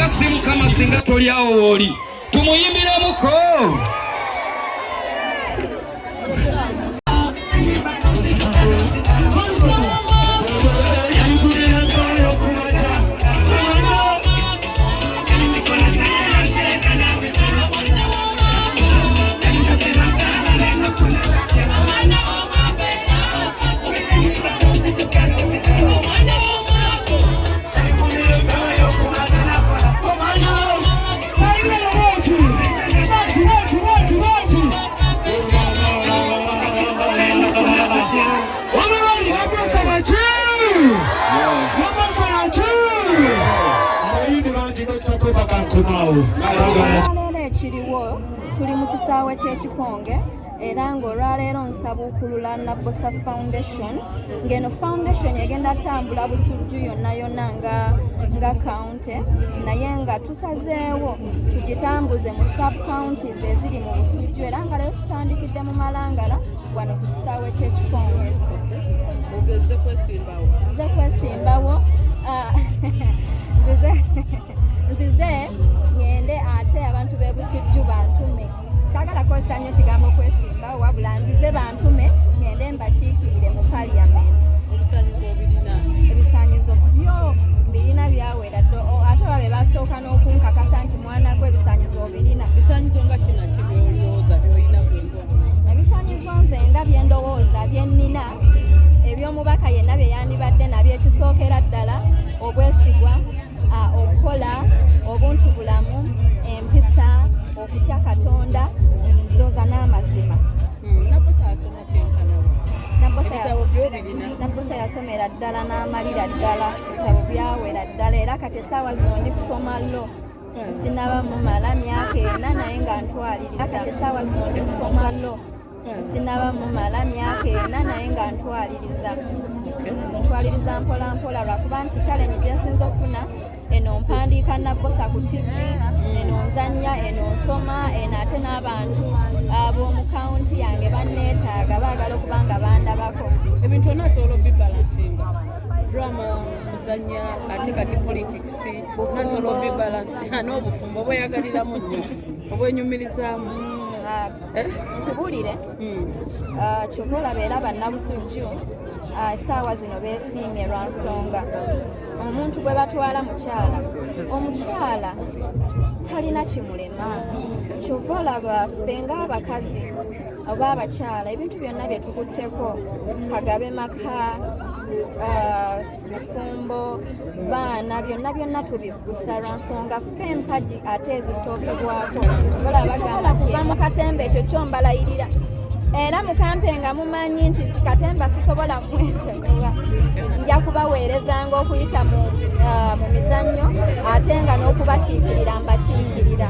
si Mukama singa toli awo wooli. Tumuyimbiramuko. Olwaleero ekiriwo tuli mu kisaawe ky'ekikonge era ng'olwaleero nsaba okulula Nabossa Foundation ng'eno foundation egenda tambula Busujju yonna yonna nga county naye nga tusazeewo tugitambuze mu sub counties eziri mu Busujju era nga leero tutandikidde mu Malangala wano ku kisaawe ky'ekikonge. Nze kwesimbawo nzize ngende ate abantu b'e Busujju bantume. Saagala kosa nnyo kigambo kwesimba wabula nzize bantume ngende mbakiikirire mu parliament. Ebisaanyizo byo mbirina byawera ddo ate babe basooka n'okunkakasa nti mwana gwe ebisaanyizo obirina. Ebisaanyizo nga kina kibyolowooza byolina gwengona? Ebisaanyizo nze nga bye ndowooza bye nnina eby'omubaka yenna bye yandibadde nabyo ekisookera ddala obwesigwa, okukola, obuntubulamu, empisa, okutya Katonda, ndowooza n'amazima. Nabossa yasomera ddala n'amalira ddala ebitabo byawera ddala era kati essaawa zino ndi kusoma lo sinaba mumala myaka ena naye nga ntwaliriza. Kati essaawa zino ndi kusoma lo sinaba mumala myaka ena naye nga ntwaliriza mpola mpola lwakuba nti challenge gye nsinza okufuna eno mpandiika Nabossa ku TV, eno nzannya, eno nsoma, eno ate n'abantu ab'omu kaunti yange banneetaaga baagala okuba nga bandabako. Ebintu byonna asobola obibalansinga. Drama, muzannya, ate kati politics nasobola obibalansinga n'obufumbo obweyagaliramu nnyo obwenyumirizaamu. Nkubulire kyova olaba era bannabusujju essaawa zino beesiimye lwa nsonga omuntu gwe batwala mukyala, omukyala talina kimulema. Kyova olaba ffe ng'abakazi oba abakyala ebintu byonna bye tukutteko kagabe maka, bufumbo, baana byonna tubiggusa lwa nsonga ffe empagi ate ezisookebwako. Olaba kuva mu katemba ekyo kyombalayirira era mukampe nga mumanyi nti katemba sisobola mwesonyiwa. Nja kubaweerezanga okuyita mu mizannyo ate nga n'okubakiikirira mbakiikirira.